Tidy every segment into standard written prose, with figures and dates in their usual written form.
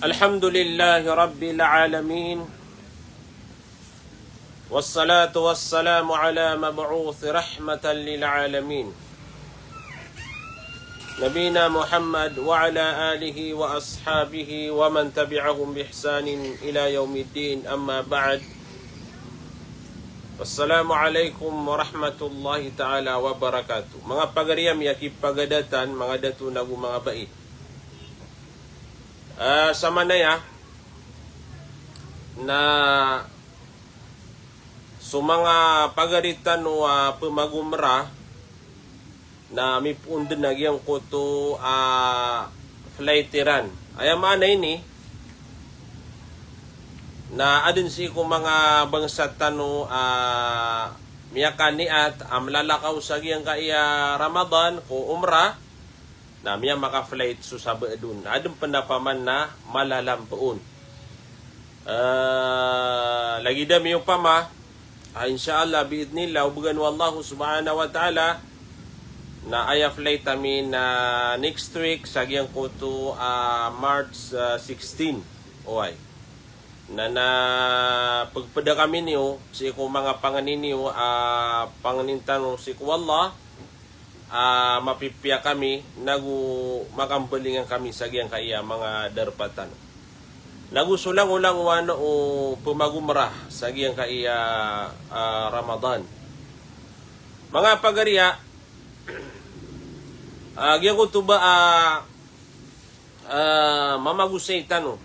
الحمد لله رب العالمين والصلاة والسلام على مبعوث رحمة للعالمين نبينا محمد وعلى آله وأصحابه ومن تبعهم بإحسان إلى يوم الدين أما بعد Assalamu alaikum warahmatullahi ta'ala wabarakatuh. Mga pagariyam yakip pagadatan, mga datu nagu mga bait. Sama na ya na mga pagaritan o pumagumra na mipundan na giyang koto flightiran. Ay mana ini na adin si ko mga bangsat tano miyakani at amlalakaw sa giyang kaya Ramadan ko umrah na miya maka-flight susaba dun. Adin pendapaman na malalampoon. Lagi dami yung pama insyaallah biidnillah ubugan wallahu subhanahu wa ta'ala na aya flight amin next week sa giyang koto March 16 oy na pagpada kami niyo si ko mga panganin niyo panganintano si ko wallah mapipya kami nagu makambalingan kami sa giyang kaya mga darpatan nagu sulang ulang wano o pumagumrah sa giyang kaya Ramadan mga pagariya giyang ko tuba mamagusay tano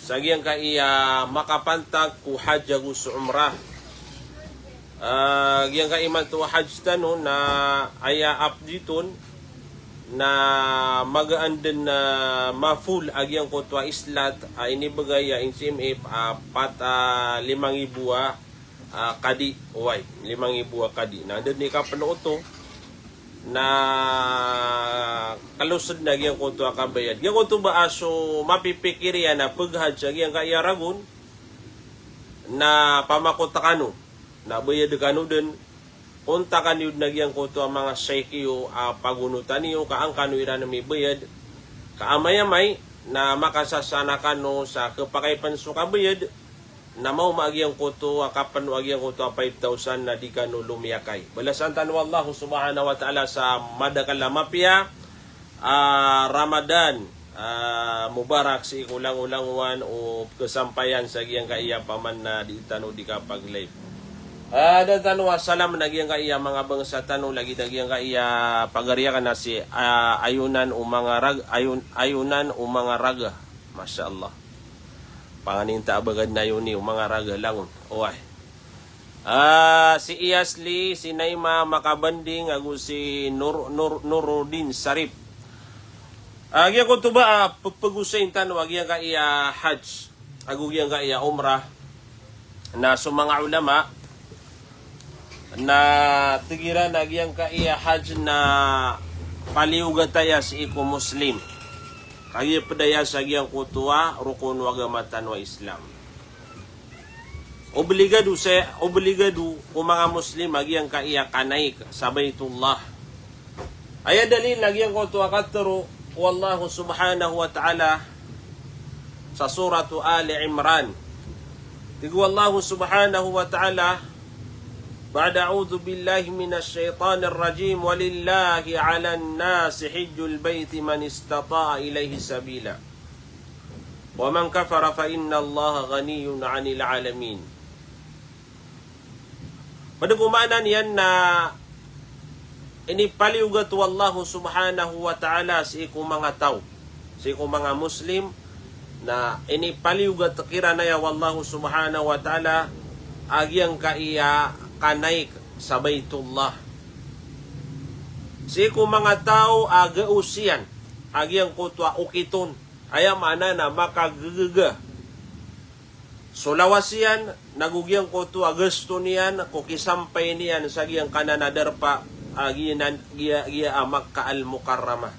Sagyang kaya makapantag ku hajj agus umrah. Gyang kaya man tu hajj tano na aya up diton na magaan din na ma-full agyang ko tu islat ini bagay in CMF pat 5,000 kadi oy 5,000 kadi na din ni ka panoto na kalusod na giyang konto akabayad. Giyang konto ba aso mapipikiriya na paghad sa giyang kaya ragun na pamakotakano na bayad kano din punta kanyo na giyang konto ang mga shaykyo pagunutan niyo kaang kano ira na may bayad kaamayamay na makasasana kano sa kapakaipan so kabayad na mau maagyang koto kapan agyang koto 5,000 na di kano lumiyakay. Balasan tanu Allah subhanahu wa ta'ala sa madakalamapya Ramadan Mubarak si ikulang-ulangwan o kesampayan sa giyang kaiya paman na di tanu di kapag live. Dan tanu assalam na giyang kaiya mga bangsa tanu lagi na giyang kaiya pagariya ka na si ayunan o mga raga. Masya Allah. Panganinta abagad na yun yung mga raga langon. Oy. Si Iyasli, si Naima Makabanding, agu si Nuruddin Sarip. Agyan ko ito ba, pagpagusayin tanong, agyan ka iya hajj, agyan ka iya umrah, na sa mga ulama, na tigiran agyan ka iya hajj na paliugataya si iko Muslim. Kaya padaya sa giyang kutuwa, rukun wagamatan wa Islam. Obligado kung mga Muslim agiyang kaiya kanaik sa Baitullah. Aya dalil agiyang kutuwa kataro wallahu subhanahu wa ta'ala sa suratu Ali Imran. Tigu wallahu subhanahu wa ta'ala بعد أعوذ بالله من الشيطان الرجيم ولله على الناس حج البيت من استطاع إليه سبيلا ومن كفر فإن الله غني عن العالمين. Pada kumanan yan na inipaliugat wallahu subhanahu wa ta'ala sa iku mga tao, sa iku mga Muslim na inipaliugat kira na ya wallahu subhanahu wa ta'ala agyang kaiya kanaik sa Baitullah. Si ko mga tao agausian agyang kutwa ukiton aya mana na makagagaga. Sulawasian nagugyang kutwa gusto niyan kukisampay niyan sa giyang kananadarpa agyan giya Makkah al-Mukarramah.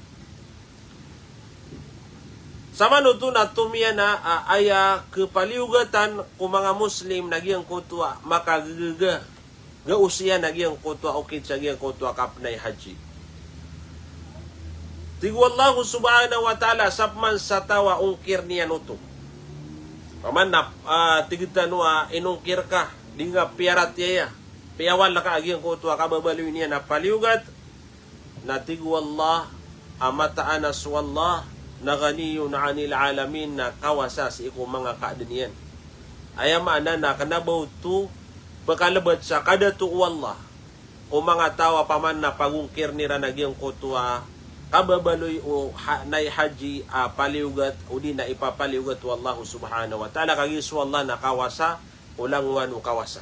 Sama nuto na tumiya na aya kepaliugatan kung mga Muslim nagyang kutwa makagagaga gausiya nagyang kutwa ukit sa giyang kutwa kapnay haji. Tigu Allah subhanahu wa ta'ala sapman sa tawa ungkir niya nuto. Paman na tigita nua inungkir ka, di nga piarat yaya. Piawan laka agyang ko tuwa kababaliw niya na paliugat. Na tigu Allah amataan aswallah na ganiyo na anil alamin na kawasa sa iko mga kaadiniyan. Ayamana na kanabaw to pagkalabat sa kadatu wallah o mga tawa paman na pagungkir nira nagyang ko tuwa kababaloy o nay haji paliugat o di na ipapaliugat wallahu subhanahu wa ta'ala kagis wallah na kawasa o languan o kawasa.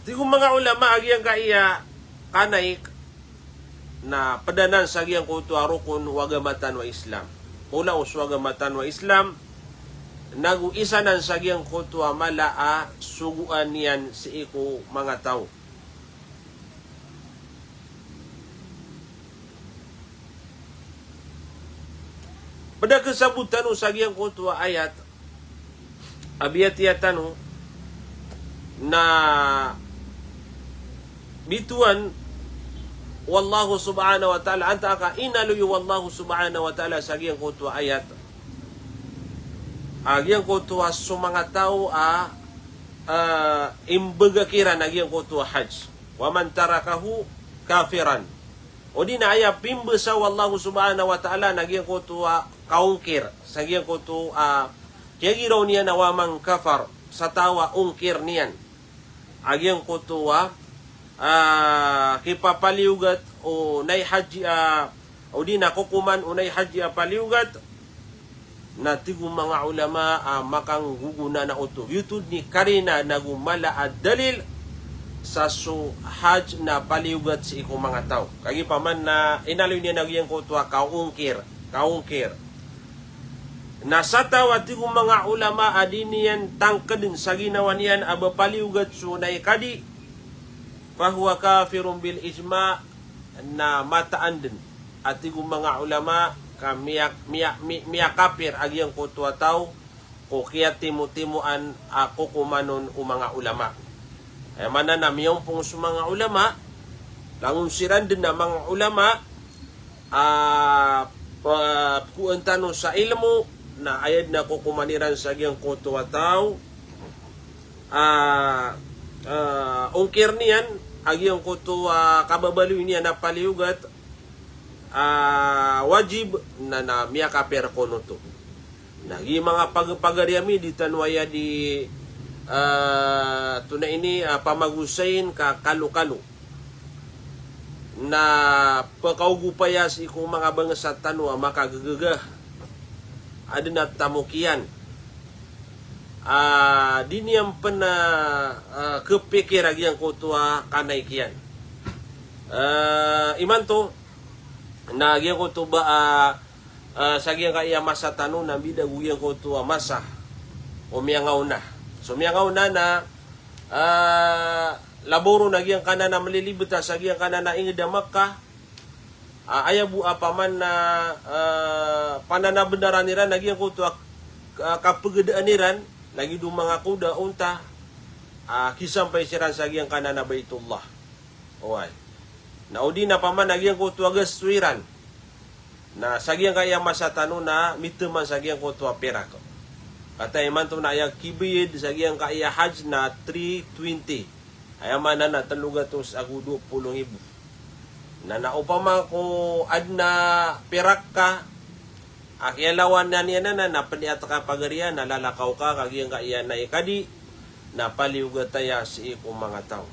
Di kong mga ulama agyang kaiya kanay na padanan sa agyang kutuwa rukun wagamatan wa Islam. Ula us wagamatan wa Islam naguisa nan sa agyang kutuwa malaa suguan niyan si iko mga tao. Pada kesabutan sa agyang kutuwa ayat abiyat-yatan na bituan wallahu subhanahu wa ta'ala anta ka inaluyo wallahu subhanahu wa ta'ala sa agyang kutuwa ayat agyang kutuwa sa mga tao imbagakiran agyang kutuwa hajj wa man tarakahu kafiran o di na aya pimbesa wallahu subhanahu wa ta'ala nagyang kutuwa kaungkir sa agyang kutuwa kaya giraw niya na wamang kafar sa tawa ungkir niyan agyang kutuwa kipapaliugat o nay haji o di na kukuman o nay haji paliugat na tigu mga ulama makang guguna na uto yutud ni karina nagumala at dalil sa haj na paliugat si iko mga tao kagi paman na inaloy niya nagyang kutuwa kaungkir nasa tawa tigu mga ulama adiniyan tangkadin sa ginawa niyan aba paliugat so nay kadi fahuwa kafirun bil ijma na mataan din at tigu mga ulama ka miyak kafir agyang kutuwa tao o kaya timu-timuan kukumanon o mga ulama. Ay manana miyong pong sa mga ulama langunsiran din na mga ulama kuantano sa ilmu na ayad na kukumaniran sa agyang kutuwa tao ungkir niyan agyang kutuwa kababaliw niya na paliugat wajib na miyakaper kono to nagi mga pagpagariami di tanwaya di tuna ini pamagusayin ka kalu-kalu na pakaugupayas ikong mga bangsa tanwa makagagagah adina tamukian diniyam pena kepikir agyang kutuwa kanay kiyan iman to na agyang kutuba sa agyang kaya masa tanong na bidag agyang kutuwa masa o miyangaw na so miyangaw na laboro na agyang kana na malilibot sa agyang kana na ingdamak ka ayabu apaman na pananabendaran niran agyang kutuwa kapagedaan niran lagi do mga kuda unta kisampay siran sa agyang kana na Baitullah oy naudi na paman agyang kutuwa gastuiran na sagyang kaya masatano na mituman sagyang kutuwa perak katay man to na ayag kibiyid sagyang kaya hajj na 320 ayaman na talugatos agu 20,000 na naupama ko adna perak ka akialawan na niya na napaniat ka pagarian nalalakaw ka kagyang kaya na ikadi napaliugataya si ikong mga tao.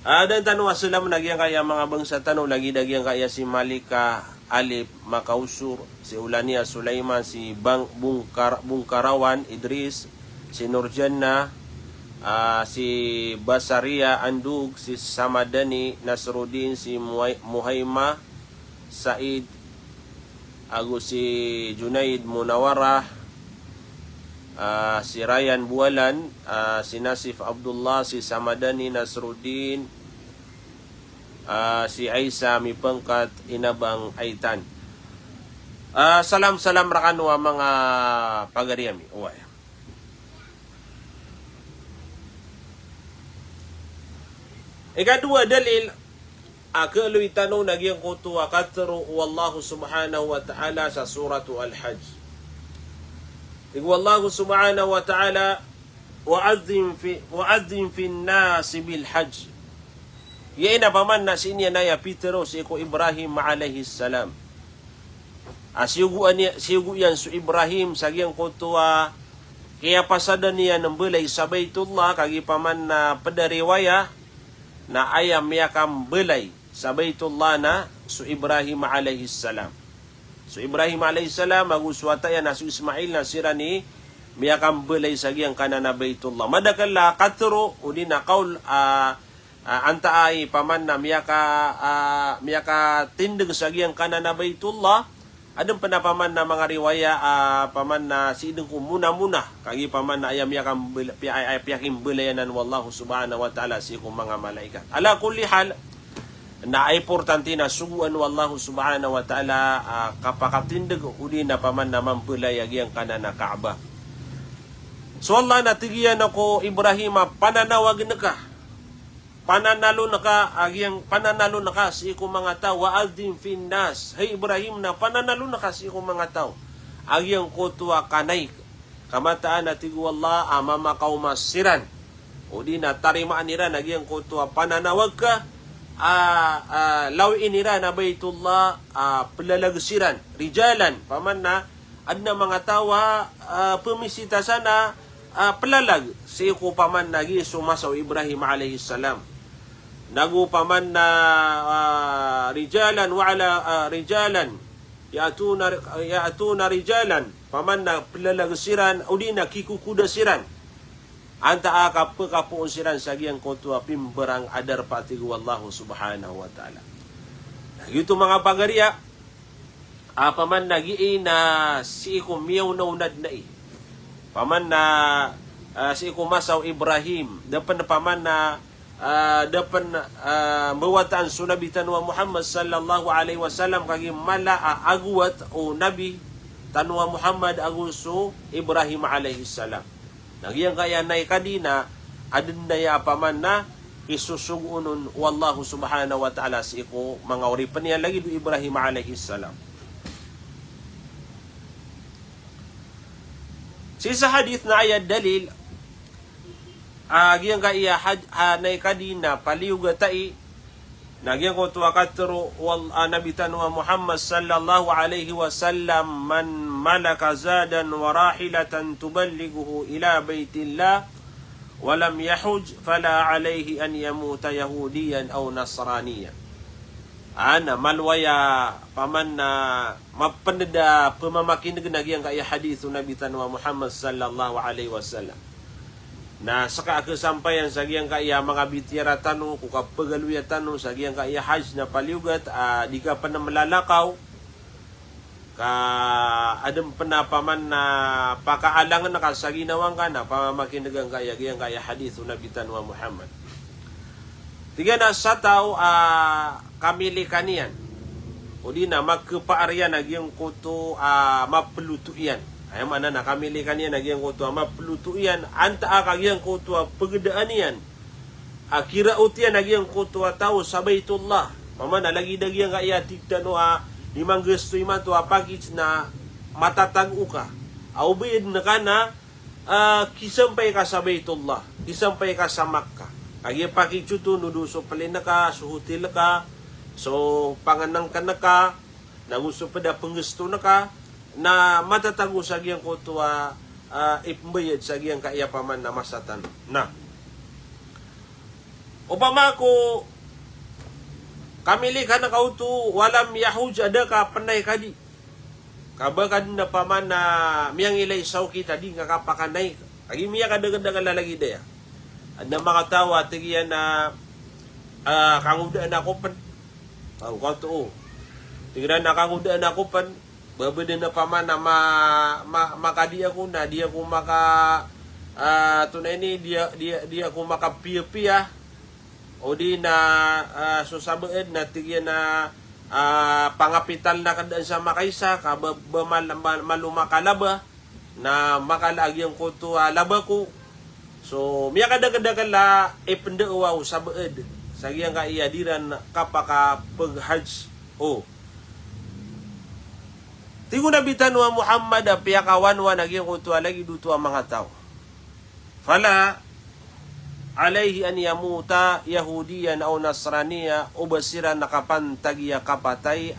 Dan tanong asulam nagyang kaya mga bangsa tanong lagi nagyang kaya si Malika Alip Makausur, si Ulania Sulaiman, si Bungkarawan Idris, si Nurjanna, si Basaria Andug, si Samadani Nasruddin, si Muhaima Said, si Junaid Munawarah, si Ryan Bualan, si Nasif Abdullah, si Samadani Nasruddin, si Aisa Mipangkat Inabang Aitan. Salam rakanwa mga pagariami. Uway. Ikadua dalil Akaluy tanong nagyang kutuwa katro wallahu subhanahu wa ta'ala sa suratu Al-Hajj. Wallahu subhanahu wa ta'ala wa'adzim fi nasi bil hajj. Yaina paman na sinya na ya Petro si ko Ibrahim alaihi salam. Siugu yan su Ibrahim sagyang kutuwa kaya pasada niya ng belay sa Baitullah kagi paman na padariwaya na ayam yakam belay sa Baitullah na su Ibrahim alaihi salam. So Ibrahim alaihi salam maguswata yan na su Ismail na sira ni miyakam belay sagyang kanana Baitullah. Madakala katro udi na kaul anta ay paman na miyaka tindig sagyang kanana Baitullah. Adong panapaman na mga riwaya paman na sideng ko muna kagi paman na ayam yakam piyakim belayanan wallahu subhanahu wa ta'ala si kong mga malaikat. Ala kulli hal na ay importante na suguan wallahu subhanahu wa ta'ala kapakatindig uli na paman na mampulay agyang kanana Kaaba. So Allah natigiyan ako Ibrahim pananawag na ka. Pananalo na ka si ikong mga tao wa'adhin finnas. Hey Ibrahim na pananalo na ka si ikong mga tao. Agyang kutwa kanay kamataan na tigu Allah mamakaw masiran. O di na tarimaan nira agyang kutwa pananawag ka lawin nira na Baitullah pelalagsiran rijalan paman na adna mga tawa pumisita sana pelalag si ko paman nagi sumasaw Ibrahim alaihi salam. Nagu paman na rijalan wa ala rijalan yatuna rijalan paman na pelalagsiran o di na kikukudasiran. Anta kapuon siran sagyang kutwa pimberang adar patigu wallahu subhanahu wa ta'ala. Gitu mga pagariya, paman nagiin na si iku miyaw na unad na paman na si iku masaw Ibrahim, dapan na paman na dapan mawataan sunabitan wa Muhammad sallallahu alaihi wasallam kagi mala agwat o nabi tanwa Muhammad aguso Ibrahim alaihi salam. Nagyang kaya na kadina adin na ya paman na isusugunun wallahu subhanahu wa ta'ala si iko mga uripan niya lagi do Ibrahim alaihi salam. Sa hadith na ayat dalil agyang kaya na kadina paliuga tai nagyang ko tuwa katro wal nabitan wa Muhammad sallallahu alaihi wasallam man malaka zadan wa rahilatan tuballighuhu ila baitillah wa lam yahuj fala alayhi an yamuta yahudiyan aw nasraniyan. Ana malwaya paman na mapanada pamamakinig nagyang kaya hadithu nabitan wa Muhammad sallallahu alaihi wasallam. Na saka kesampaian sagyang kaya mga bitira tanong kukapagaluya tanong sagyang kaya hajj na paliugat di ka pa na malalakaw ka adam penapaman na pakaalangan na ka sa ginawang ka na pamamakinig kaya hadithu na bitan wa Muhammad. Tiga na sa tao kamili kanian o di na magkapaaryan nagyang kuto mapelutuyan. Ay mana na kamili kaniya nagyang kuto mapelutuyan anta kagyang kuto pagdaan yan akiraut yan nagyang kuto tao sa Baitullah mamana lagi dagyang kaya tigtano limang gusto iman to pakits na matatagu ka aubid na ka na kisampay ka sa Baitullah kisampay ka sa Makkah kagyang pakitsuto nuduso palin na ka suhutil ka so panganang ka na ka nagusto pa da panggusto na ka na matatago sa giyang kutuwa ipmbayad sa giyang kaiyapaman na masatan na. Upama ko kamili ka na kauto walam yahuj ada ka panay kadi. Kabagad na paman na miyang ilay saw kita di nga kapakanay. Agi miya kadaganda lalagi daya. At na mga tawa tigiyan na kangudaan ako pan. Ang kauto tigran na kangudaan ako pan. Babada na paman na makadi ako na dia ko maka tunay ni dia ko makapiya o di na susabaed na tigyan na pangapital na kadaan sa makaysa malumakalaba na makalagyang ko to laba ko so miya kadagadagan la ipendaaw sabaed sagiyang kaiyadiran kapaka paghaj o tigo na bitan wa Muhammad piyakawan wa nagyang kutua lagi duto ang mga tao. Fala alayhi an yamuta yahudiyan o nasraniya o basiran nakapantagiya kapatay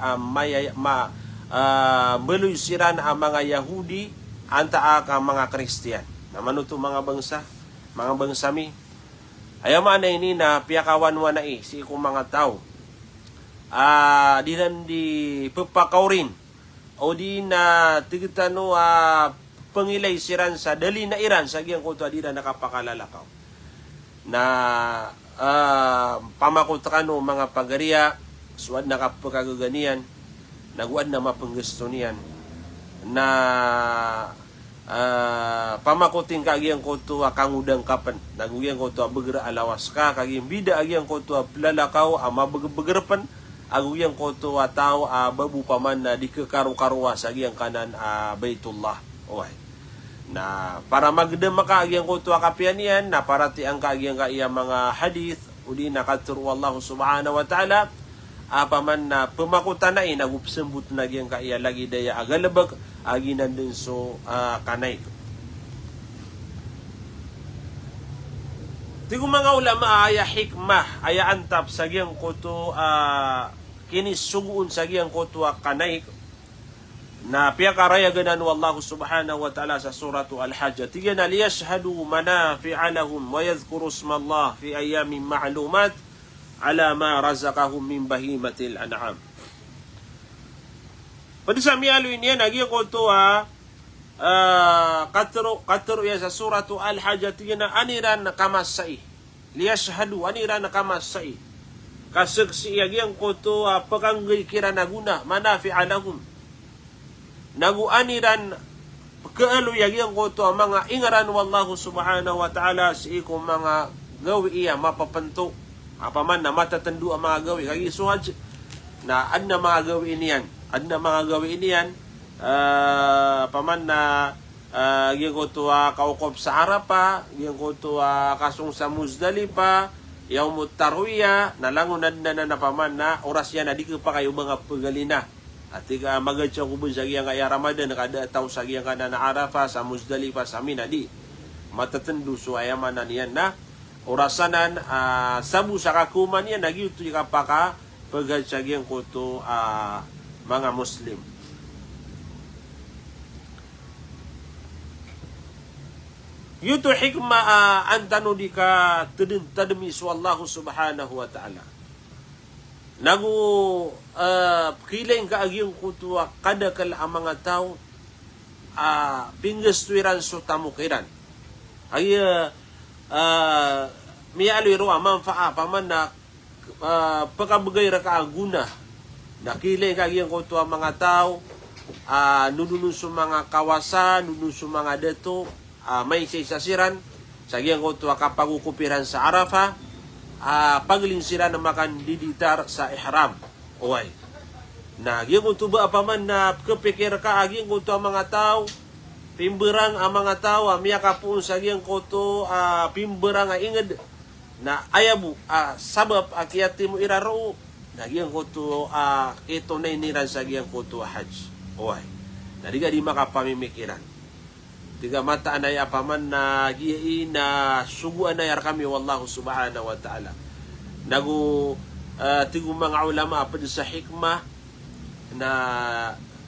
belusiran ang mga Yahudi anta ka mga Kristiyan. Naman ito mga bangsami. Ayaw man na ini na piyakawan wa na si ikong mga tao. Di nandi pagpakaw rin o di na tigitano pangilay siran sa dali na iran sa giyang kuto di na nakapakalalakaw na pamakutakano mga pagariya suad nakapakaganian naguad na mapanggusto niyan na pamakuting kagiyang kuto kangudang kapan naguyang kuto begra alawas ka kagiyang bida agiyang kuto lalakaw mabegerpan aguyang koto tao babu paman na di kekaru-karuwa sa agiyang kanan Baitullah. Okay. Na para magdem maka agiyang koto kapian yan na para ti ang kaagiyang kaiyang mga hadith uli nakaturu Allah subhanahu wa ta'ala paman na pemakutan na nagupsembut na agiyang kaiya lagi daya agalabag aginan din so kanay. Tigo mga ulama aya hikmah aya antap sa giyang koto kinis suguun sa giyang koto kanay na piyakaraya ganan wallahu subhanahu wa ta'ala sa suratu Al-Hajj tiyan na liyashhadu manafi'a lahum wa yadhkuru ismallah fi ayamin ma'lumat ala ma razaqahum min bahimatil an'am. Pwede sa miyalo niya nagiyang koto katro ya sa suratu Al-Hajj tiyan na aniran na kamasai liyashhadu aniran na kamasai kasaksi agiyang koto pakanggay kira naguna manafi'a lahum naguaniran kaalo agiyang koto mga ingaran wallahu subhanahu wa ta'ala sa ikong mga gawi iya mapapanto apaman na matatandu ang mga gawi kagi suhaj na ad na mga gawi niyan paman na agiyang koto kaukop sa Arapa agiyang koto kasong sa Muzdalipa yaumut tarwiya nalangunad na paman na oras yan adi pa kayo mga pagalina at magadsiya ko sa giyang kaya Ramadan kada taw sa giyang kana na Arafah sa Muzdalifa sa Mina di matatendo so ayaman na niyan na orasanan sabu sa kakuman yan nagyuto ka pa ka pagad sa giyang kuto mga Muslim. Yuto hikma antano di ka tadmis wallahu subhanahu wa ta'ala. Nagu kilaing kaagiyong kutuwa kada kala ang mga tao pingastuiran so tamukiran. Ay miyaloy roa manfaa paman na pagkabagay ra kaaguna. Nakilaing kaagiyong kutuwa mga tao nununun sa mga kawasan, nununun sa mga dato may sasiran sa giyang kutuwa kapagukupiran sa Arafah paglinsiran na makan diditar sa ihram. Uway. Na giyang kutuba apaman na kapikir ka aging kutuwa mga tao pimberang ang mga tao miyakapuun sa giyang kuto pimberang inged na ayabu sabab akiyati mo iraro na giyang kuto ito na iniran sa giyang kuto hajj. Uway. Na di makapamimikiran. Tiga mata anay apaman na giyain na suguan na yar kami wallahu subhanahu wa ta'ala. Nagu tigo mga ulama pa sa hikmah na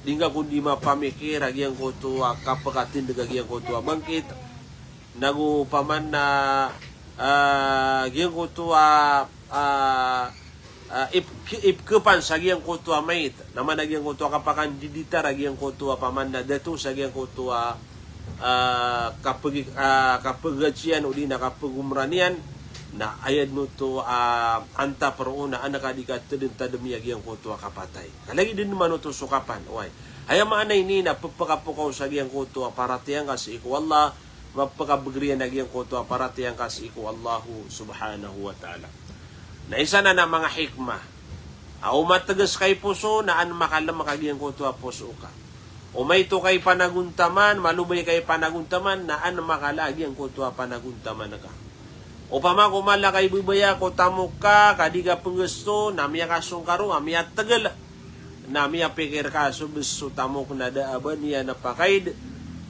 dingga kundi mapamikir agiyang kuto kapakatin agiyang kuto bangkit. Nagu paman na agiyang kuto ipkepan sa agiyang kuto mait. Naman agiyang kuto kapakan diditar agiyang kuto paman na dato sa agiyang kuto kapagatsian o di nakapagumranian na ayad mo to anta peruna anak adika tadem yagi ang kutua kapatay. Kalagi din naman ito sukapan. Uy. Hayang maanay ni na pagpakapukaw sa giyang kutua paratiyang kasi iku Allah mapagabagriyan na giyang kutua paratiyang kasi iku Allahu subhanahu wa ta'ala. Na isa na mga hikmah. Matagas kay puso na an makalam makagiyang kutua puso ka. O may to kay panaguntaman, malubay kay panaguntaman, na an makalagi ang kutua panaguntaman na ka. Upama ko malakay bubaya ko tamuka kadiga penggesto namia kasungkaru amia tegel namia pikir kaso besu tamuk nada aban ya napakaid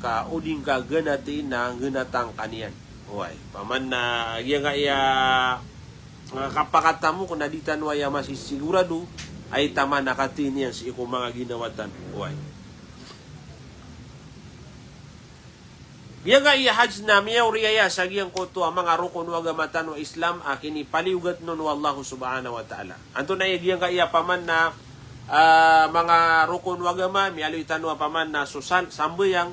ka uding ka ganati na genatang kanian. Uy, paman na iya nga iya kapakatamu kung naditanwa ya masih sigurado ay tama nakatini yan si iko mga ginawatan. Uy. Iya nga iya hajj na miyaw riyaya sa giyang koto ang mga rukun wa gamatan wa Islam akin ipaliugat nun wallahu subhanahu wa ta'ala. Anto na iya nga iya paman na mga rukun wa gama miyalo itanwa paman na susan sambuyang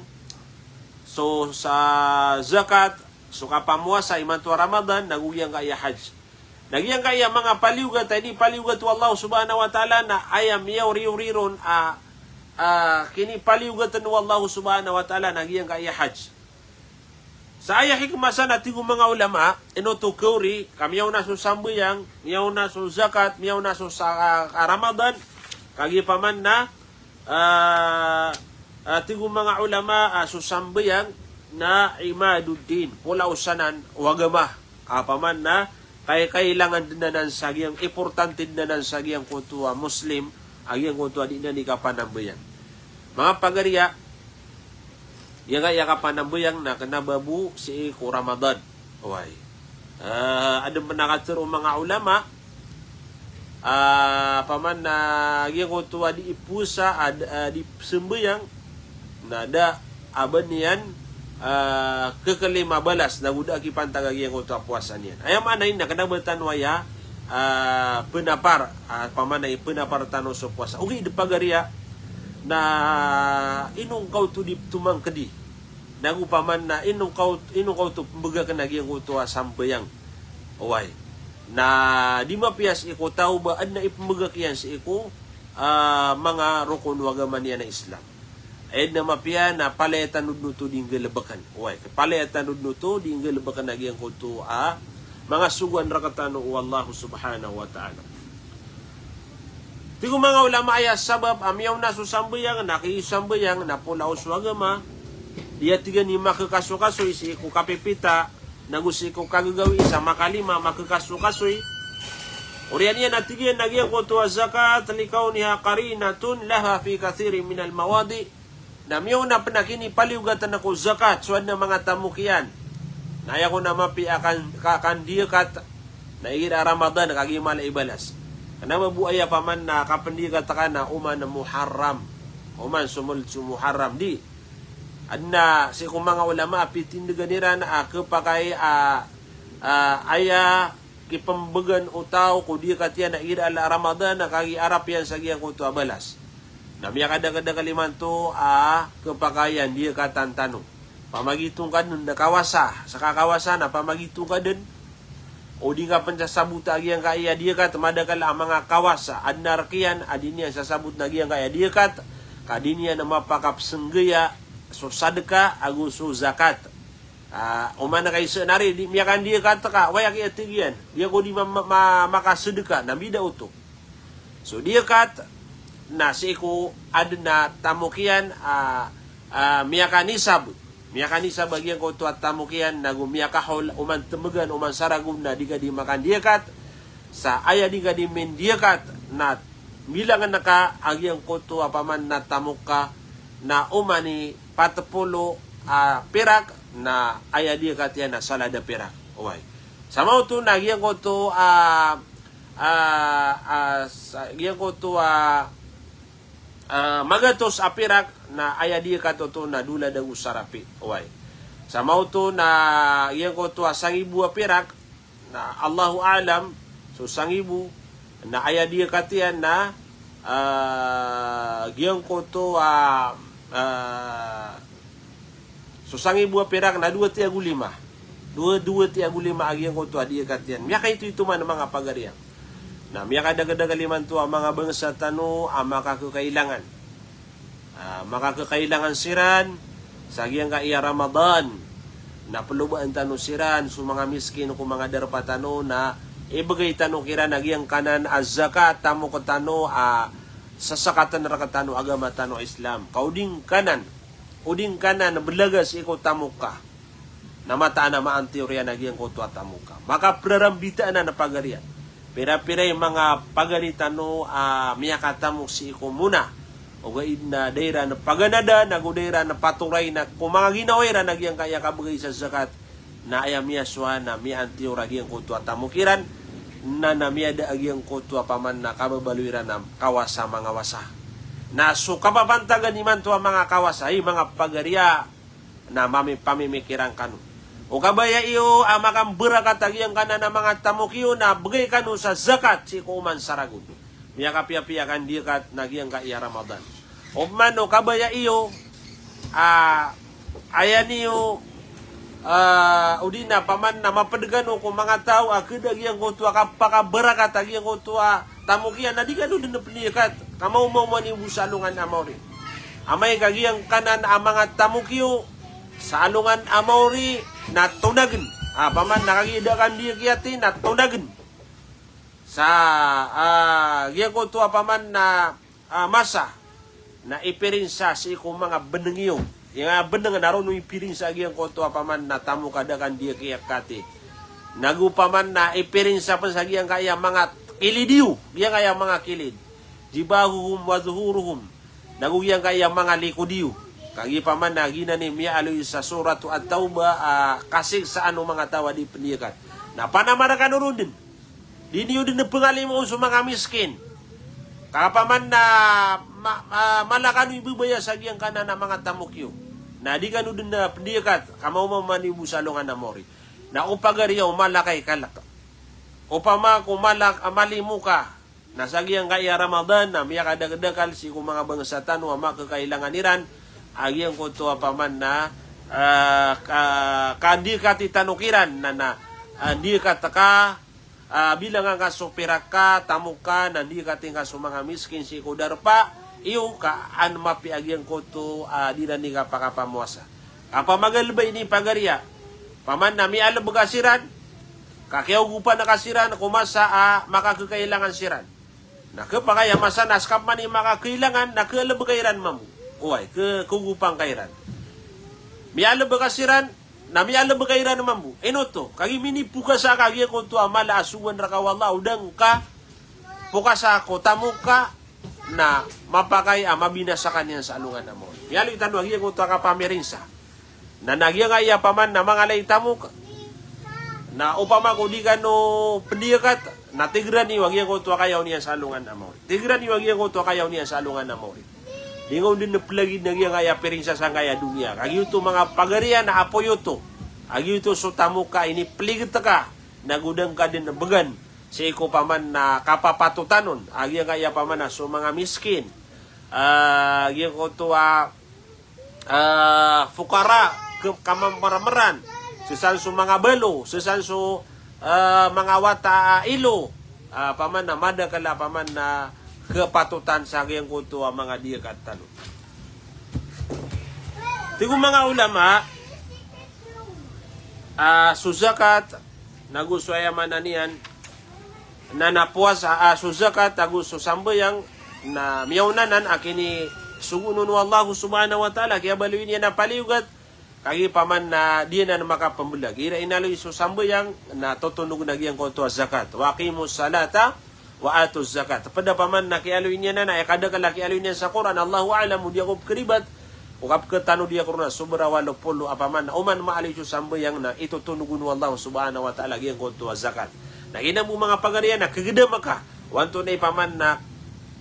so sa zakat so kapamuasa imantua Ramadan naguyang kaya hajj. Nagyang kaya mga paliugat ay di paliugat wallahu subhanahu wa ta'ala na ayam miyaw riron kini paliugatan wallahu subhanahu wa ta'ala nagyang kaya hajj. Sa ayah hikmasa natin kong mga ulama, inutukuri, kamiyaw na so sambuyang, miyaw na so zakat, miyaw na so sa Ramadan, kagipaman na ating mga ulama so sambuyang na imaduddin, pula usanan, wagama, kapaman na kailangan din na ng sagyang, importante din na ng sagyang kutua Muslim, agyang kutua di na ni kapanambayang. Mga pagariya, yaga panambuyang na kanababu si ko Ramadan. Uy. Ada menakatur mga ulama paman na yang tua di ipusa di sembuyang nada aban yan ke-15 na budak kipantag yang tua puasan yan. Ayam anain na kanabatan waya penapar paman na penapar tano so puasa. Ugi de pagaria na inong kau tu di tumang kedi nagupaman na inong kau tu pembaga ka nagyang kutua sambayang away na di mapias iko tao ba ad na ipembaga kiyan si iko mga rukun wagaman yan na Islam ay na mapia na paletan nudnuto ding galabakan away paletan nudnuto ding galabakan nagyang kutua mga sugan rakatano wallahu subhanahu wa ta'ala. Tigo mga ulama ay sabab amyaw na susambayang nakisambayang na pula uswagama dia tiga ni makakaso-kasoy si iku kapipita nagusi ko kagagawi sa makalima makakaso-kasoy urian niya natigyan nagyang ko tuwa zakat likaw niya qarinatun laha fi kathirin minal mawadi na miyaw na panakini paliugatan ako zakat suad na mga tamukian na ayaw ko na mapi akan diyakat na igira Ramadan kagimala ibalas. Kenapa bu ayah paman na kapan dia katakan na uman na muharram, uman sumul muharram di. Adna si mga ulama apitin deganira na kepakai ayah kipembegan utaw ko dia katian na ira ala Ramadan na kagi Arab yan sa giyang kutu abalas. Na miya kada kalimanto kepakaian dia katan tanong. Pamagitong ka nun na kawasa, sa kakawasa na pamagitong ka din. O di nga pansasabuta agiyang kaya dia kat madakal ang mga kawasa adnarkian adiniya sasabut na agiyang kaya dia kat kadiniya na mapakapsenggaya so sadaka agu so zakat umana kay senari di miyakan dia kat ka wayak iatigian dia ko di makasedeka na bida uto so dia kat na siku adna tamukian miyakan nisab miyakani sa bagian ko tuat tamukian nagu miyakahol uman temegan uman saragum na diga di makan diakat sa aya diga di min diakat na bilangan naka agyang ko tu apaman na tamuka na umani patepolo perak na aya diakat yan na salada perak uway sama uto na agyang ko tu agyang ko tu magatos apirak na aya dia katoto na dula dagu sarapi oy sa mauto na iyang ko to 1,000 apirak na Allahu alam so 1,000 na aya dia katian na iyang ko to so 1,000 apirak na 2,5 2,5 agiyang ko to dia katian miya kay itu man mga pagarian na miya kadagadaga to ang mga bangsa tano ang makakailangan makakailangan siran sa giyang kaya Ramadan na pelubaan tano siran so mga miskin ko mga darpatano na ibagay tano kira nagyang kanan az-zakat tamo ko tano sasakatan rakatano agama tano Islam kauding kanan uding kanan belagas ikaw tamo ka namataan na maan teorya na giyang koto at amuka. Maka prarambitaan na pagarian. Pira-pira yung mga pagaritan no miyakatamo si iko muna. O gaid na daira na paganada, nagudaira na paturay na kung mga ginawira na giyang kaya kabagay sa zakat na ayam miyaswa na miyang teorya giyang koto at amukiran na namiyada agiyang koto paman na kababaluiran na kawasa mga wasa. Na so kapapantagan ni man to ang mga kawasa, mga pagariya na pamimikiran kanu. O kabaya iyo ang makambura katagiang kana ng mga tamukiyo na bagay kanu sa zakat si kuman saragod. Miya kapia-pia kan dikat nagyang ka iya Ramadan. O man o kabaya iyo ayan iyo udina paman na mapadagano kung mga tao akidagyang ko tuwa kapakabura katagiang ko tuwa tamukiyan na di kanu din na penikat. Kamaw mo ni busalungan amori. Amay kagiyang kanan ang mga tamukiyo sa alungan amori na tunagan. Paman nakagidakan dia kiyati na tunagan. Sa giyan ko tuwa paman na masa na ipirinsa si ikong mga benengiyo. Yung beneng naroon nung ipirinsa giyan ko tuwa paman na tamu kadakan dia kiyakati. Nagu paman na ipirinsa pa sa giyan kaya mga kilidiyo. Giyan kaya mga kilid. Jibahuhum wa zuhuruhum. Nagu giyan kaya mga likudiyo. Kagi paman na ginani miya aloy sa suratu at-taubah kasig sa ano mga tawa di pendidikan. Na panamara ka nun din. Di niyo din na pengalim mo sa mga miskin. Kapaman na malakan ibubaya sa giyang kanan na mga tamukyo. Na di ka nun din na pendidikan. Kamaw mamanibu sa lungan na mori. Na upagariyaw malakay kalak. Upama kumalak amalimu ka. Nasa giyang kaya Ramadan na miya kadagdakal si kung mga bangsatan o makakailangan niran. Agyang ko to paman na kandi ka titanukiran na hindi ka taka bilang ang kasupira ka tamuka na hindi ka tingka sa mga miskin si kudar pa iyo ka an mapi agyang ko to di na ni ka pakapamuasa kapamagal ba ini pagariya paman na mi alab kasiran kakyaw gupa na kasiran kumasa makakakailangan siran na kapakaya masanas kapan ni makakailangan na kalab kairan mamu uy, kugupang kairan. Miyalo ba kasiran? Na miyalo ba kairan naman mo? Eno to, kagi mini puka sa kagi ko to amala asuwan rakawala udang ka, puka sa ako, tamu ka, na mapakay mabinasakan niya sa alungan na mo. Miyalo itanong, agi ko to kapamirinsa. Na nagya nga iya paman na mga lay tamu ka. Na upama ko di ka no pendikat, na tigran ni wagi ko to kayaw niya sa alungan na mo. Tigran ni wagi ko to kayaw niya sa alungan na mo. Ingaw din na plagi na giyang kaya pirinsa sa kaya dunia. Kagi ito mga pagarian na apoyo to. Kagi ito so tamu ka, ini pligit ka. Nagudang ka din na bagan. Sa iko paman na kapapatutanon. Agi kaya paman na so mga miskin. Agi ko to fukara, kamamarameran. Sisan so mga balo. Sisan so mga wata ilo. Paman na madakala paman na kepatutan sa gayang kuto ang mga diyakat talo. Tigong mga ulama, suzakat, nagusto ayaman na niyan, na napuas suzakat, nagusto sambayang, na miyaunanan, akini sugunun wa Allah subhanahu wa ta'ala, kaya baluin niya na paliugat, kagi paman na diyan na makapambulag. Ira inaloy so sambayang, na tutunog na giyang kuto zakat. Waqimus salata, wa atuz zakat. Pada paman na kialoy niya na kada kala kialoy niya sa Quran Allahu a'lam dia ko keribat ukap ketanu dia kurna subra walo polo apaman na uman maali su sambayang na ito tunugun wallahu subhanahu wa ta'ala gyang ko zakat. Na ina mo mga pagarian na kagida maka wanto na paman na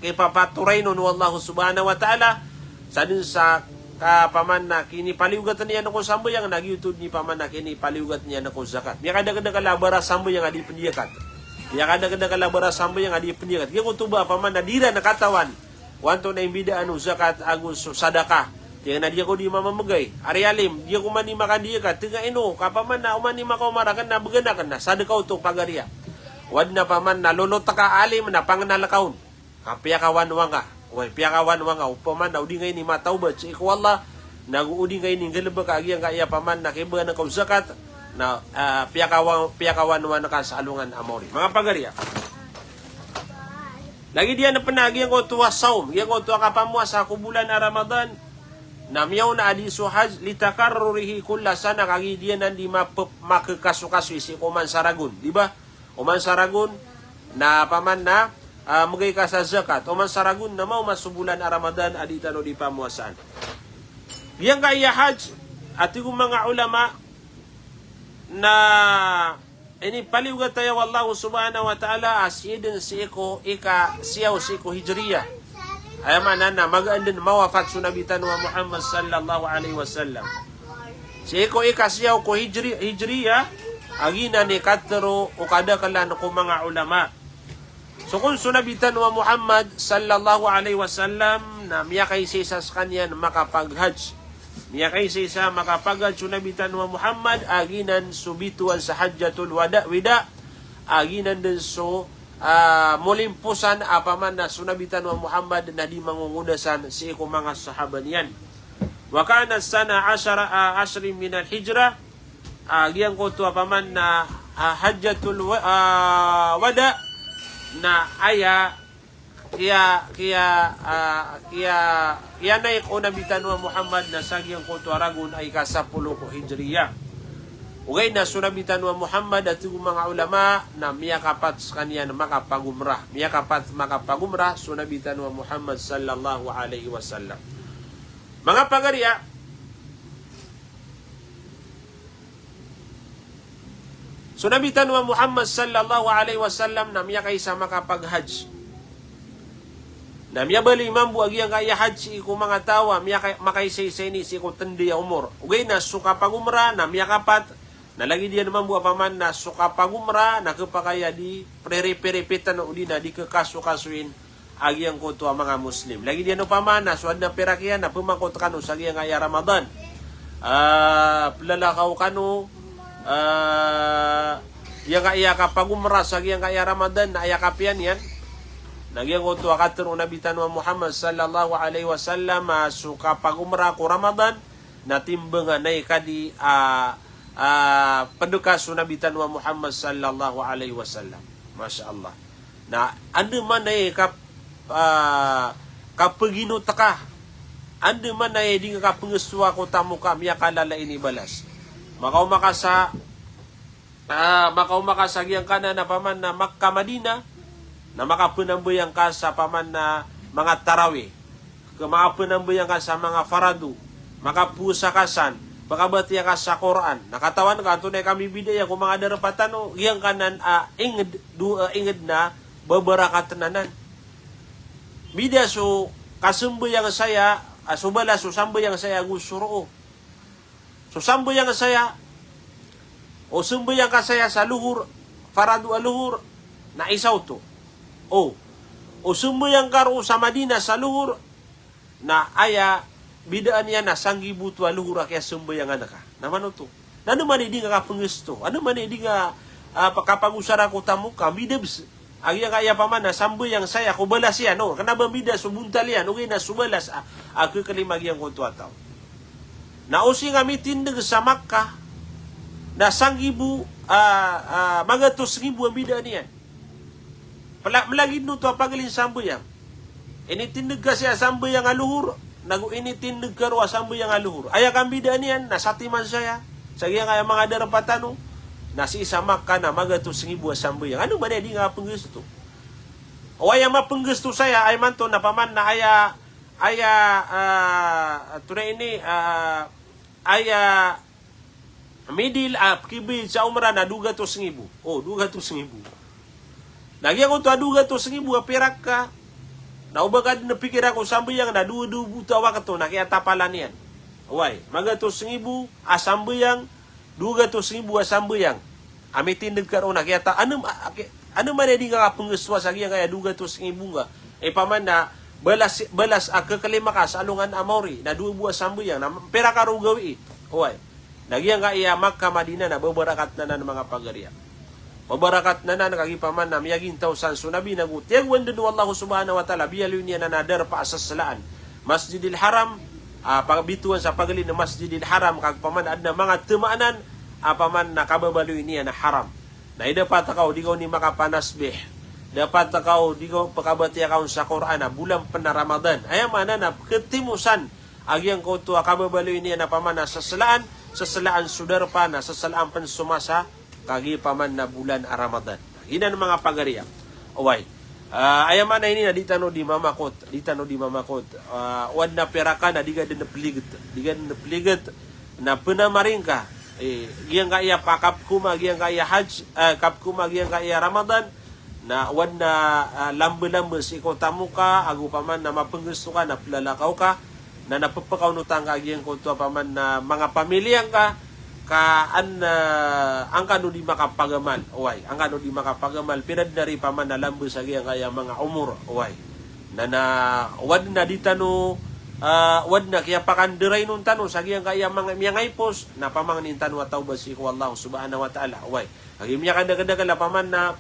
kipapaturay nun wallahu subhanahu wa ta'ala sadin sa paman na kini paliugat niya na ko sambayang nagyutod ni paman na kini paliugat niya na ko zakat. Miya kada kalabara sambayang adi pendiyakat. Ya kada kalabara sambo yang adi pendikat. Dia kutuba paman na dira nakatawan. Wanto na imbida anu zakat agus sadaka. Dia na dia ko di mamamagay. Ari alim dia ko mani makan dia ka tinga ino kapaman na umani makaw marakan na beganakan na sadaka uto pagariya. Wad na paman na lolota ka alim na pangnalakaon. Kapya kawan wanga. Oy piya kawan wanga upaman na udi ngay ni matawba si ko Allah naguudi ngay ni galba ka agyan kaya paman na kiba na kaw zakat. Na piyakawan ka sa alungan amori. Mga pagariya. Lagi dia na panagi ang tuwa saum. Yang tuwa kapamuas sa kubulan na Ramadan. na miyaw na adi so haj litakarrurihi kulla sana kagi dia nandi makakasu-kasu isi kuman saragun, di ba? Uman saragun na paman na magay ka sa zakat, uman saragun na mau masuk bulan Ramadan adi tano di pamuasaan. Yang kaya haj at yung mga ulama na ini paliugat tayo wallahu subhanahu wa ta'ala asidin si iko ika siyaw si iko hijriyah. Ayaman na mag-andin mawafat sunabitan wa Muhammad sallallahu alaihi wasallam. Si iko ikasiyaw ko hijriya agina ni katero o kadakalan ko mga ulama. So kung sunabitan wa Muhammad sallallahu alaihi wasallam na miyakay sa kanyan makapag-hajj. Miyakay sa makapag-hajj sunabitan wa Muhammad aginan subituan sa hajjatul wida aginan din so mulimpusan apaman na sunabitan wa Muhammad na di mangungudasan si iko mga sahaban yan. Wa kana sana ashri min al-hijra agyan ko to apaman na hajjatul wada na aya kaya naik o nabitan wa Muhammad na sagyang ko to aragon ay kasapulo ko hijriya. Ugay na sunabitan wa Muhammad at yung mga ulama na miyakapat kanya na makapagumrah. Miyakapat makapagumrah, sunabitan wa Muhammad sallallahu alaihi wasallam. Mga pagariya, sunabitan wa Muhammad sallallahu alaihi wasallam na miyakay sa makapag-hajj. Na miyabali mambu agi ang kaya hajj iku mga tawa, miyakay say-say si iku tendi umur. Ugay na suka pagumrah na miyakapat na lagi dia naman buat paman na suka pagumra na kepakaya di preri-peripitan na uli na di kekasu-kasuin agi ang kutua mga Muslim. Lagi dia no paman na suad na perakyan na pumakot kanu sa agi ang kaya Ramadan. Lalakaw kanu yang kaya kapagumra sa agi ang kaya Ramadan na ayakapian yan. Lagi ang kutua katur unabitan wa Muhammad sallallahu alaihi wasallam suka pagumra ko Ramadan na timbangan na ikadi pendekas sunabitan wa Muhammad sallallahu alaihi wasallam. Masya Allah. Na anda mana kapagino taka. Anda mana di nga kapengestua ko tamu kami akalala ini balas. Makau makasa yang kana na paman na Makkah Madinah na makapunambayang ka sa paman na mga tarawih. Makapunambayang ka sa mga faradu. Makapusakasan. Baka bati ka sa Quran. Nakatawan ka, tunay kami bidaya kung mga darapatan o iyang kanan inged na babarakat nanan. Bida so kasumbayang saya, subala so sambayang saya gusuro. So sambayang saya, o sumbayang ka saya sa luhur, faradu aluhur, na isaw to. O sumbayang ka sa Madina sa luhur, na aya, bidaan yan na sanggi buto aluhura kaya sumbayang anak ka. Naman ito. Ano man hindi nga kapangisto? Ano man hindi nga kapag-usara ko tamu ka? Bidabs. Agi nga kaya pa man na sambayang saya ko balas yan. No? Kanaba bida subuntal yan. Okay na subalas. Ako kalimagyan ko ito ataw. Nausi nga mitindig sa Makkah na sanggibu mga 2,000 ang bidaan yan. Malagid no ito pagalin sambayang. Initindig kasi sambayang aluhur. Nag-initindig karo asambo yang aluhur. Aya kang bidaan yan, nasatiman saya. Sagya kaya mga darapatan nasi isa Makkah na magatos ng ibu asambo yang. Ano ba na di nga panggusto? O aya mapanggusto saya, ay man to na paman na tunay ini, middle up, kibil sa umra na duga to ng ibu. Duga to ng ibu. Nagyan ko to duga to ng ibu, pirak ka. Naubagad na pikir ako sambayang na duwa buta wakato na kaya tapalan yan. Uway, magatos ngibu asambayang, dugatos ngibu asambayang. Amitin nagkaroon na kaya ano man di nga panguswa sa kaya dugatos ngibu nga. Paman na balas kakalima ka sa alungan amori na duwa buwa sambayang na pera karo gawi. Uway, nagyan nga iya Makkah Madinah na babarakat na ng mga pagariya. Mabarakat na nakagipaman na miyaging tausan sunabi na gutiyag wanda do Allah subhanahu wa ta'ala biyalun niya na nadar pa asaslaan Masjidil Haram pagbituan sa pagalin ng Masjidil Haram kagpaman adna mga tumaanan apaman na kababaloy niya na haram na dapat akaw di ko ni makapanasbih dapat akaw di ko pakabati akaw sa Quran bulan pa na Ramadan ayaman na ketimusan agyang ko to kababalo niya na paman na sasalaan sudar pa na sasalaan pan sumasa kagi paman na bulan a Ramadan. Hinan mga pagariya. Away. Ayaman na ini na dita no di mamakot. Wad na pera ka na diga din napligat na penamaring ka. Giyang kaya pakap kuma, giyang kaya hajj, kap kuma, giyang kaya Ramadan na wad na lambe-lambe si ikaw tamu ka, agu paman na mapenggusto ka, na plalakaw ka, na napapakaunutang ka giyang kunto paman na mga pamilyang ka, ang kano di makapagamal, uway, ang kano di makapagamal, pinad na rin paman na lambe sa giyang kaya mga umur, uway, na wad na ditano, wad na kaya pakandiray nun tano sa giyang kaya mga miyangay pos na pamangnin tano at tawba si Allah subhanahu wa ta'ala, uway, kaya miya kadagadagal paman na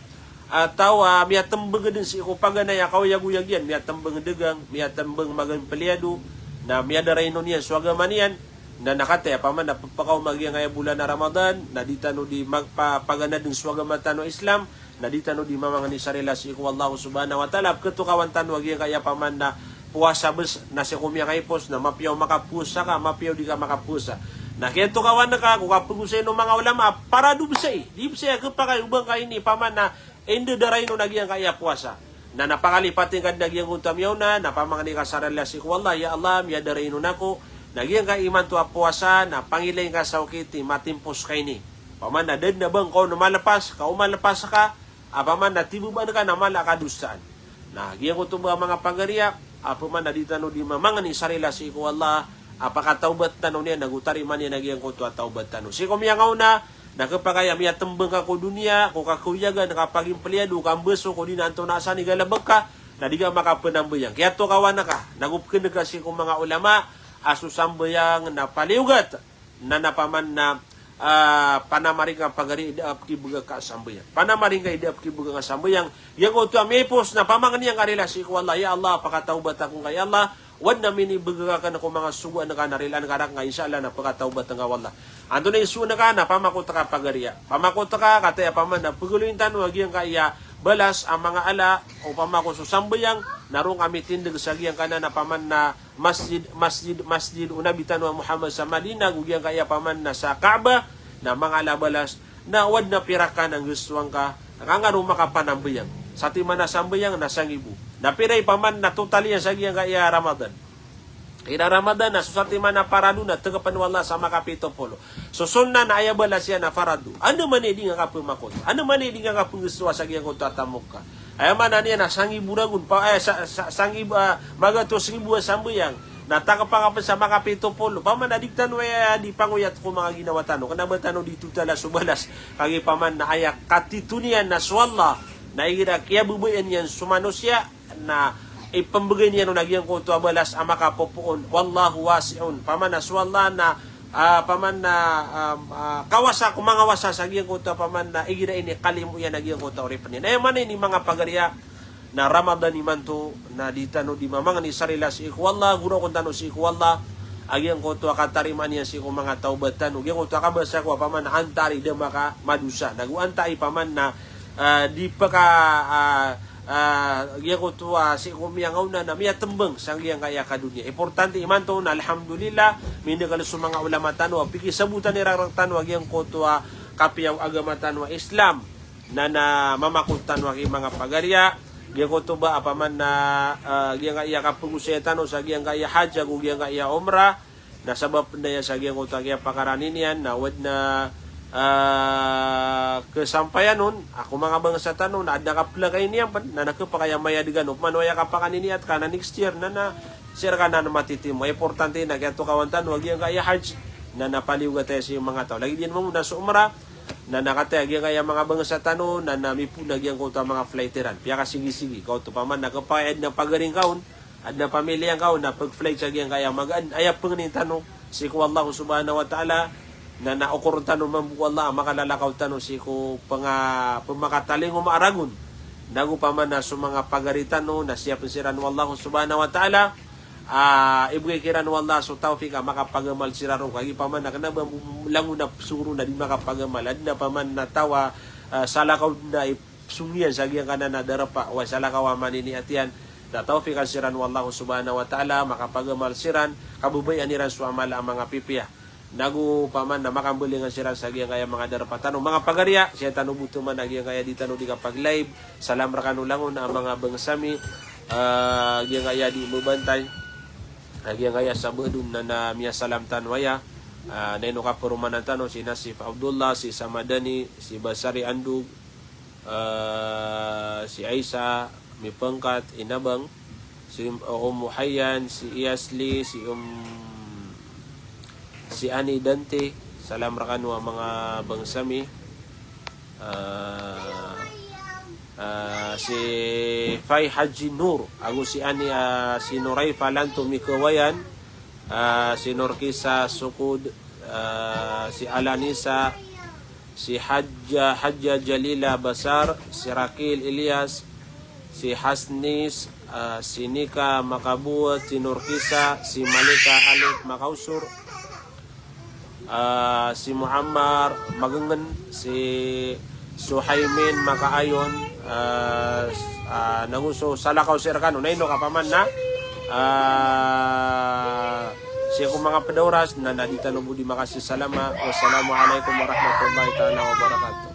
tawa miya tembeng din si ko panganay akaw yaguyag yan miya tembeng degang miya tembeng magan peliado na miya daray nun yan swagaman yan na nakate paman na papakaw magyang ay bulan na Ramadan na ditano di magpapagana din swagaman tano Islam na ditano di mamang ni sarila si ko Allah subhanahu wa ta'ala ketukawan tano magyang kaya paman na puasa bes na si kumya kay pos na mapiyaw makapusa ka mapiyaw di ka makapusa na kaya tukawan na ka kung kapagusay ng mga ulama para dubsay di bisay kapakay ubang kaini paman na ende daray no nagyang kaya puasa na napakalipatin kad nagyang untamiyaw na napamangani ka sarala si Allah ya Allah miya daray no nako nagyang ka iman to puasa na pangilay ka sa ukiti matimpos kay ni paman na dead na bang ko lumalapas ka umalapas ka apaman na tibuban ka na mala ka dustaan na nagyang ko ba mga pagariya apaman na dito no di mamangani sarila si Allah apakataubat tano niya nagutari man niya nagyang ko to taubat tano si kumyangaw na nakapagaya miya tembeng ka ko dunia ko kakuyagan nakapaging peliado kambeso ko din anto nasa ni galabag ka na di ka makapanambayang kaya to kawan na ka nagupken kasi kung mga ulama asusambayang na paliugat na napaman na panamaring ka pagari idap kibuga ka sambayang panamaring ka idap kibuga ka sambayang yang ko to amepos na pamangan niyang karelasi ko Allah ya Allah pakataubat akong kay Allah wad na minibagakan ako mga suwa na kanarilan karak nga inshallah na pagkataubat nga wala. Ando na isu na ka na pamakota ka pagariya. Pamakota ka kataya paman na paguluin tanu agiyang kaya balas ang mga ala o pamako susambayang narong amitindig sa agiyang kana na paman na masjid unabitan wa Muhammad sa Madina gugiyang kaya paman na sa Kaaba na mga ala balas na wad na pirakan ang gustuang ka nakangaro makapanambayang. Sa timan na sambayang nasang ibu. Napiray paman na totally sa giyang kaya Ramadan. Kaya Ramadan na susati man na parado na tagapan wala sa makapito polo. So sunna na ayabala siya na farado. Ano man hindi nga kapumakot? Ano man hindi nga kapungustuwa sa giyang kung tatamok ka? Ayaman na niya na sangi buragun pa sangi magatos ribu sambayang na tagapangapan sa makapito polo. Paman adiktan waya di panguyat ko mga ginawa tano. Kana ba tano dito tala subalas kagi paman na ayak katitunian na swalla na igira kaya bubuyan yan sumanosya na ipambagay niya no nagyang ko to abalas ang makapopuon wallahu wasiun paman na swalla na paman na kawasa kung mga wasa sa gyang ko to paman na igira ini kalimu yan nagyang ko to ripan yan ay man ni mga pagariya na Ramadan ni manto na ditano di mamang ni sarila si ikwalla guro kon tano si ikwalla agyang ko to katariman yan si ko mga taubatan ugyang ko to kabasa ko paman na antari de maka madusa naguantay paman na di pa ka giya ko to si kumyangaw na miya tembeng sang giyang kaya ka dunia. Importante iman to na alhamdulillah mindagal sa mga ulama tanwa piki sabutan ni rarang tanwa giyang ko to kapiyaw agama tanwa Islam na mamakutan wa mga pagarya giya ko to ba apaman na giyang kaya ka pugusay tanwa sa giyang kaya hajj ug giyang kaya umrah na sabab na sa giyang ko to kaya pakaranin yan na wad na kesampayan nun ako mga bangsa tanong na adda kapla kay niya na nakapakaya mayadigan upmanoya kapakanini at kana next year na sir ka na matitimo importante na kaya to kawantan wag yang kaya hajj na napaliw ka tayo sa mga tao lagi din mo muna sa umrah na nakatayag yung kaya mga bangsa tanong na namipunag yung ko mga flighteran piya ka sige-sige kau to paman nakapayad ng pagaring kaon at na pamilya kaon na pag-flight sa yung kaya magaan ayap pangin tanong si ko Allah subhanahu wa ta'ala na naukurun tanong mambu Allah makalalakaw tanong si ko pamakataling umaaragon nago pa man na sa mga pagaritan no na siya pensiran wallahu subhanahu wa ta'ala ibigay kiran wallah so tawfiq makapagamal siraro kagi pa man na kanaba lango na suro na di makapagamal ad na pa man na tawa salakaw na sungian sa giyang kanan na darapa wa salakaw manini atian Da tawfiq siran wallahu subhanahu wa ta'ala makapagamal siran kabubayan niran suamala ang mga pipiya. Nagu paman na makambulingan siran sa giyang kaya mga darapatan mga pagarya siya tanubuto man agiyang kaya di tanu di kapag live salam rakanu langon ang mga bangsami giyang kaya di mubantay agiyang kaya sa bedun na miya salam tanwaya neno ka perumanan tano si Nasif Abdullah si Samadani si Basari Andug si Aisa mi pangkat inabang si Muhayyan si Iyasli si Ani Dante salam rakanu ang mga bangsami si Fay Haji Nur ako si Ani si Nuray Falanto Mikawayan si Norkisa Sukud si Alanisa si Hajja Jalila Basar si Rakil Ilyas si Hasnis si Nika Makabuat si Norkisa si Malika Alif Makausur si Muammar Magangan si Suhaimin Makaayon nanguso Salakaw Sirkano naino kapaman na siya kong mga pedauras na nadita no budi makasih salama wassalamualaikum warahmatullahi taala wabarakatuh.